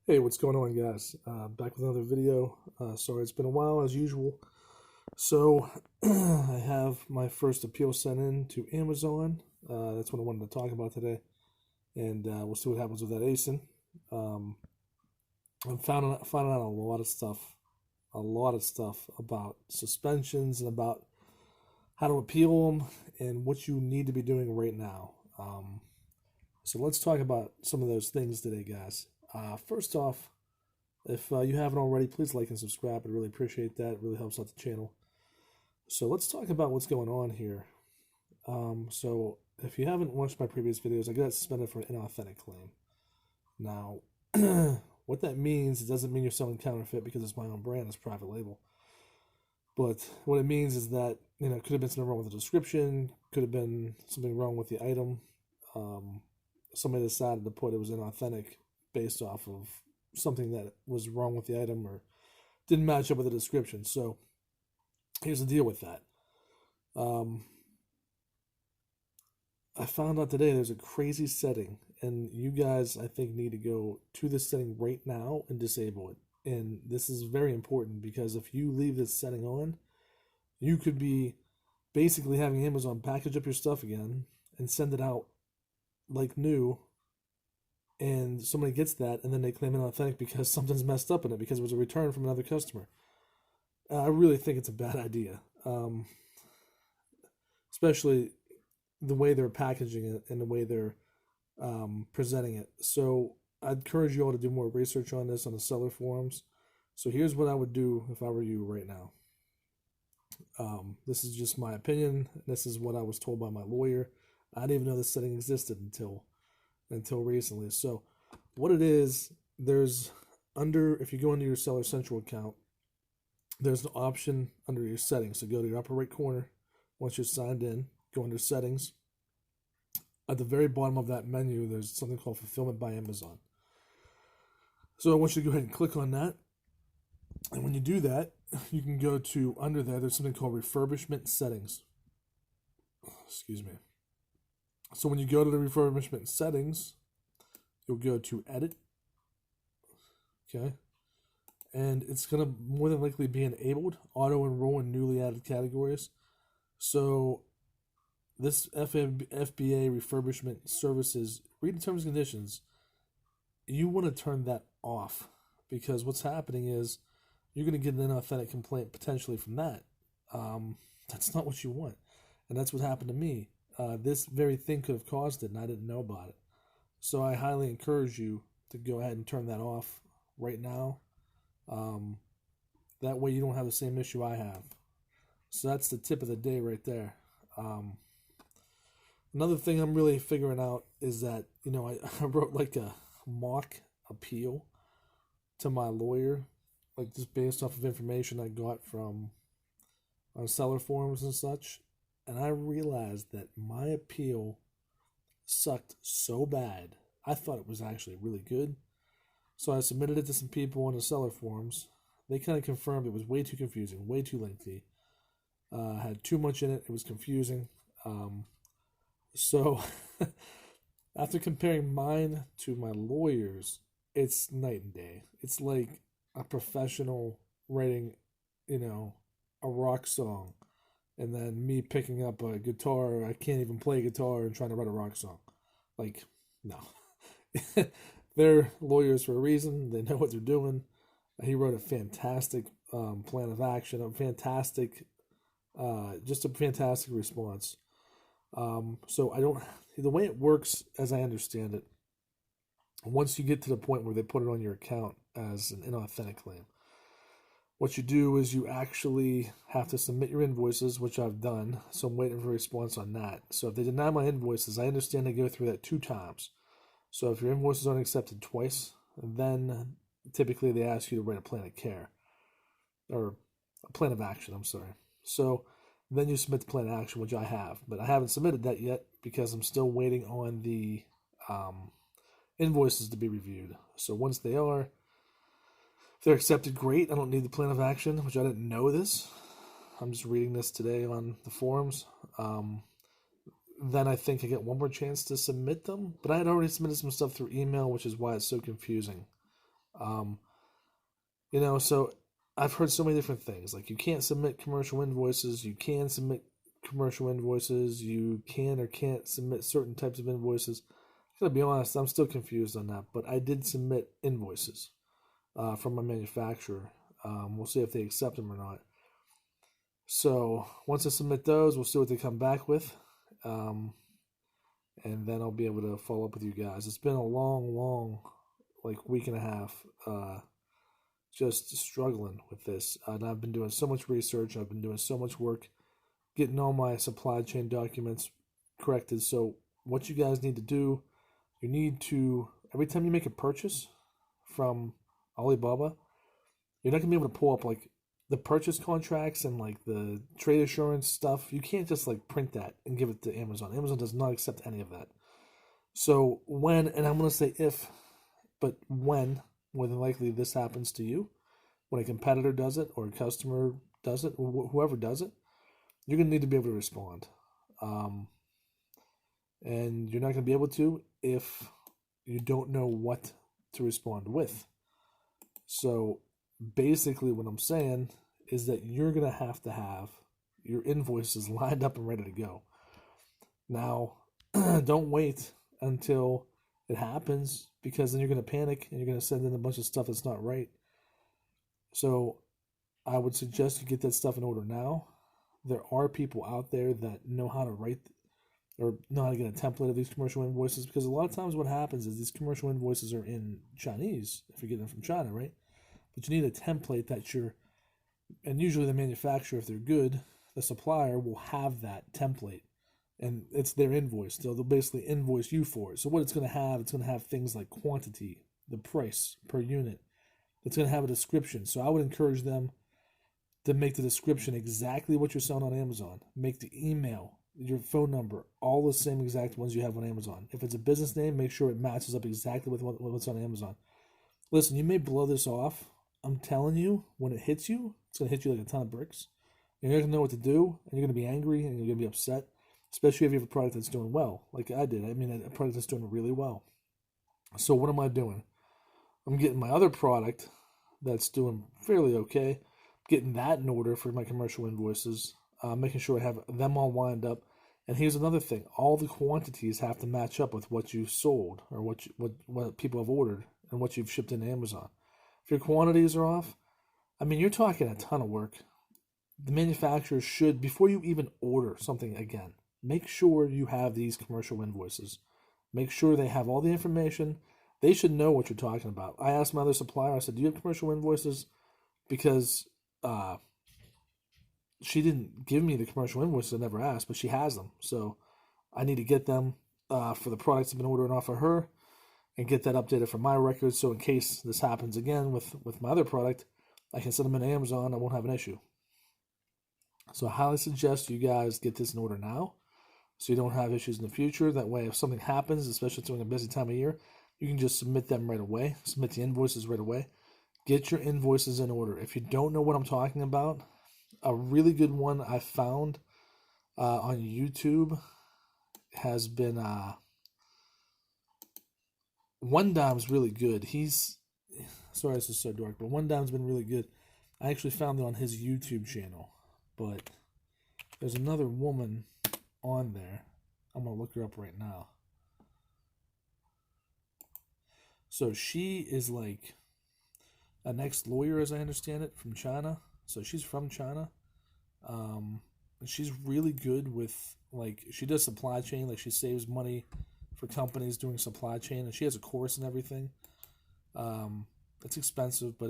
Hey, what's going on, guys? Back with another video. Sorry, it's been a while as usual. So, I have my first appeal sent in to Amazon. That's what I wanted to talk about today, and we'll see what happens with that ASIN. Um, I'm finding out a lot of stuff about suspensions and about how to appeal them and what you need to be doing right now. So let's talk about some of those things today, guys. First off, if you haven't already, please like and subscribe. I'd really appreciate that. It really helps out the channel. So let's talk about what's going on here. So if you haven't watched my previous videos, I got suspended for an inauthentic claim. Now, what that means, it doesn't mean you're selling counterfeit because it's my own brand, it's private label. But what it means is that, it could have been something wrong with the description, could have been something wrong with the item. Somebody decided to put it was inauthentic based off of something that was wrong with the item or didn't match up with the description. So here's the deal with that. I found out today there's a crazy setting, and you guys, I think, need to go to this setting right now and disable it. And this is very important because if you leave this setting on, you could be basically having Amazon package up your stuff again and send it out like new, and somebody gets that and then they claim inauthentic because something's messed up in it because it was a return from another customer. I really think it's a bad idea, especially the way they're packaging it and the way they're presenting it. So I'd encourage you all to do more research on this on the seller forums. So here's what I would do if I were you right now. This is just my opinion. This is what I was told by my lawyer. I didn't even know this setting existed until recently. So what it is, if you go into your Seller Central account, there's an option under your settings. So go to your upper right corner. Once you're signed in, go under settings. At the very bottom of that menu, there's something called Fulfillment by Amazon. So I want you to go ahead and click on that. And when you do that, you can go to under there's something called refurbishment settings. Excuse me. So when you go to the refurbishment settings, you'll go to edit. Okay. And it's going to more than likely be enabled, auto enroll in newly added categories. So this FBA refurbishment services, read the terms and conditions, you want to turn that off because what's happening is you're going to get an inauthentic complaint potentially from that. That's not what you want. And that's what happened to me. This very thing could have caused it, and I didn't know about it. So I highly encourage you to go ahead and turn that off right now. That way you don't have the same issue I have. So that's the tip of the day right there. Another thing I'm really figuring out is that, I wrote like a mock appeal to my lawyer, like just based off of information I got from on seller forums and such. And I realized that my appeal sucked so bad. I thought it was actually really good. So I submitted it to some people on the seller forums. They kind of confirmed it was way too confusing, way too lengthy. Had too much in it. It was confusing. So after comparing mine to my lawyer's, it's night and day. It's like a professional writing, a rock song, and then me picking up a guitar. I can't even play guitar and trying to write a rock song. Like, no. They're lawyers for a reason. They know what they're doing. He wrote a fantastic plan of action, just a fantastic response. So the way it works, as I understand it, once you get to the point where they put it on your account as an inauthentic claim, what you do is you actually have to submit your invoices, which I've done. So I'm waiting for a response on that. So if they deny my invoices, I understand they go through that 2 times. So if your invoices aren't accepted twice, then typically they ask you to write a plan of care. Or a plan of action, I'm sorry. So then you submit the plan of action, which I have. But I haven't submitted that yet because I'm still waiting on the invoices to be reviewed. So once they are, if they're accepted, great. I don't need the plan of action, which I didn't know this. I'm just reading this today on the forums. Then I think I get one more chance to submit them. But I had already submitted some stuff through email, which is why it's so confusing. Um, so I've heard so many different things. Like you can't submit commercial invoices, you can submit commercial invoices, you can or can't submit certain types of invoices. I gotta be honest, I'm still confused on that, but I did submit invoices from my manufacturer. We'll see if they accept them or not. So once I submit those, we'll see what they come back with. Um, and then I'll be able to follow up with you guys. It's been a long, like week and a half, just struggling with this. And I've been doing so much research. I've been doing so much work getting all my supply chain documents corrected. So what you guys need to do, you need to, every time you make a purchase from Alibaba, you're not gonna be able to pull up like the purchase contracts and like the trade assurance stuff. You can't just like print that and give it to Amazon. Amazon does not accept any of that. So when, and I'm gonna say if, but when, more than likely this happens to you, when a competitor does it or a customer does it or whoever does it, you're gonna need to be able to respond. Um, and you're not gonna be able to if you don't know what to respond with. So basically, what I'm saying is that you're going to have your invoices lined up and ready to go. Now, don't wait until it happens because then you're going to panic and you're going to send in a bunch of stuff that's not right. So I would suggest you get that stuff in order now. There are people out there that know how to write or know how to get a template of these commercial invoices because a lot of times what happens is these commercial invoices are in Chinese if you're getting them from China, right? But you need a template that and usually the manufacturer, if they're good, the supplier will have that template, and it's their invoice. They'll basically invoice you for it. So what it's going to have things like quantity, the price per unit. It's going to have a description. So I would encourage them to make the description exactly what you're selling on Amazon. Make the email, your phone number, all the same exact ones you have on Amazon. If it's a business name, make sure it matches up exactly with what's on Amazon. Listen, you may blow this off. I'm telling you, when it hits you, it's going to hit you like a ton of bricks. You're not going to know what to do, and you're going to be angry, and you're going to be upset, especially if you have a product that's doing well, like I did. I mean, a product that's doing really well. So what am I doing? I'm getting my other product that's doing fairly okay, getting that in order for my commercial invoices, making sure I have them all lined up. And here's another thing: all the quantities have to match up with what you sold or what people have ordered and what you've shipped into Amazon. If your quantities are off, I mean, you're talking a ton of work. The manufacturer should, before you even order something again, make sure you have these commercial invoices. Make sure they have all the information. They should know what you're talking about. I asked my other supplier, I said, do you have commercial invoices? Because she didn't give me the commercial invoices. I never asked, but she has them. So I need to get them for the products I've been ordering off of her and get that updated for my records. So in case this happens again with my other product, I can send them in Amazon. I won't have an issue. So I highly suggest you guys get this in order now so you don't have issues in the future. That way, if something happens, especially during a busy time of year, you can just submit them right away. Submit the invoices right away. Get your invoices in order. If you don't know what I'm talking about, a really good one I found on YouTube has been One Dime's really good. Sorry this is so dark, but One Dime's been really good. I actually found it on his YouTube channel, but there's another woman on there. I'm gonna look her up right now. So she is like an ex-lawyer, as I understand it, from China. So she's from China. And she's really good with, like, she does supply chain. Like, she saves money for companies doing supply chain, and she has a course and everything. It's expensive, but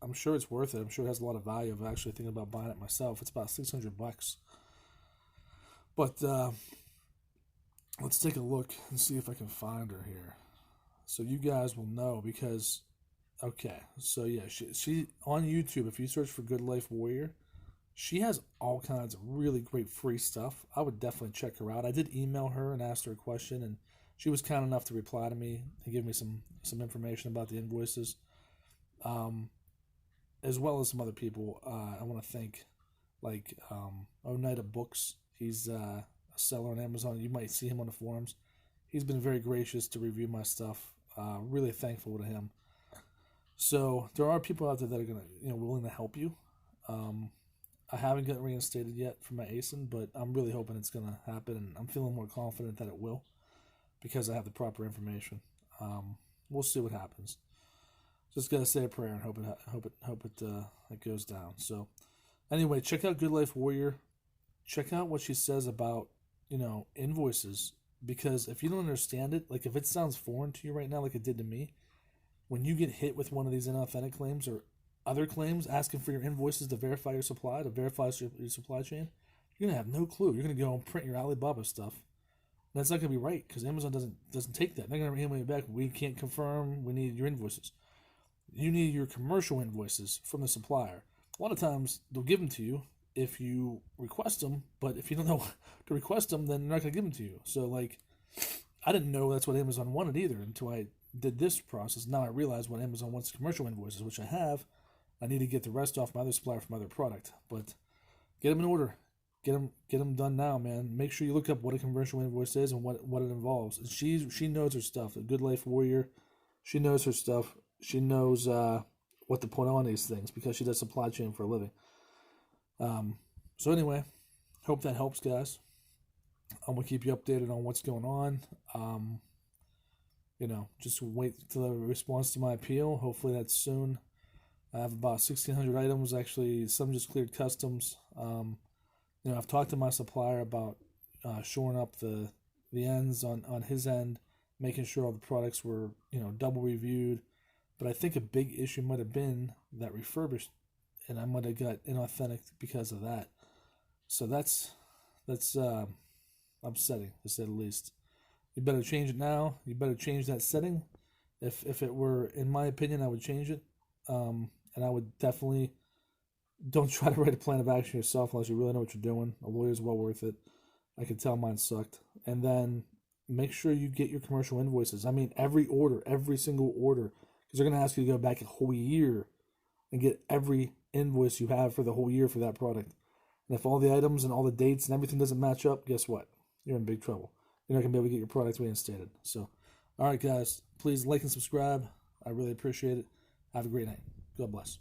I'm sure it's worth it. I'm sure it has a lot of value. I'm actually thinking about buying it myself. It's about $600. But let's take a look and see if I can find her here, so you guys will know. Because okay, so yeah, she on YouTube. If you search for Good Life Warrior, she has all kinds of really great free stuff. I would definitely check her out. I did email her and asked her a question, and she was kind enough to reply to me and give me some information about the invoices, as well as some other people. I want to thank, like Oneida Books. He's a seller on Amazon. You might see him on the forums. He's been very gracious to review my stuff. Really thankful to him. So there are people out there that are gonna, willing to help you. I haven't gotten reinstated yet for my ASIN, but I'm really hoping it's gonna happen, and I'm feeling more confident that it will because I have the proper information. We'll see what happens. Just gotta say a prayer and hope it goes down. So anyway, check out Good Life Warrior. Check out what she says about invoices, because if you don't understand it, like if it sounds foreign to you right now, like it did to me, when you get hit with one of these inauthentic claims or other claims asking for your invoices to verify your supply, to verify your supply chain, you're gonna have no clue. You're gonna go and print your Alibaba stuff. And that's not gonna be right because Amazon doesn't take that. They're gonna email you back. We can't confirm. We need your invoices. You need your commercial invoices from the supplier. A lot of times they'll give them to you if you request them, but if you don't know to request them, then they're not gonna give them to you. So like, I didn't know that's what Amazon wanted either until I did this process. Now I realize what Amazon wants commercial invoices, which I have. I need to get the rest off my other supplier from other product, but get them in order. Get them done now, man. Make sure you look up what a commercial invoice is and what it involves. And she knows her stuff. The Good Life Warrior, she knows her stuff. She knows what to put on these things because she does supply chain for a living. So anyway, hope that helps, guys. I'm gonna keep you updated on what's going on. Just wait till the response to my appeal. Hopefully that's soon. I have about 1,600 items. Actually, some just cleared customs. I've talked to my supplier about shoring up the ends on his end, making sure all the products were double reviewed. But I think a big issue might have been that refurbished, and I might have got inauthentic because of that. So that's upsetting, to say the least. You better change it now. You better change that setting. If it were, in my opinion, I would change it. And I would definitely don't try to write a plan of action yourself unless you really know what you're doing. A lawyer's well worth it. I could tell mine sucked. And then make sure you get your commercial invoices. I mean, every single order, because they're going to ask you to go back a whole year and get every invoice you have for the whole year for that product. And if all the items and all the dates and everything doesn't match up, guess what? You're in big trouble. You're not going to be able to get your products reinstated. So, all right, guys, please like and subscribe. I really appreciate it. Have a great night. God bless.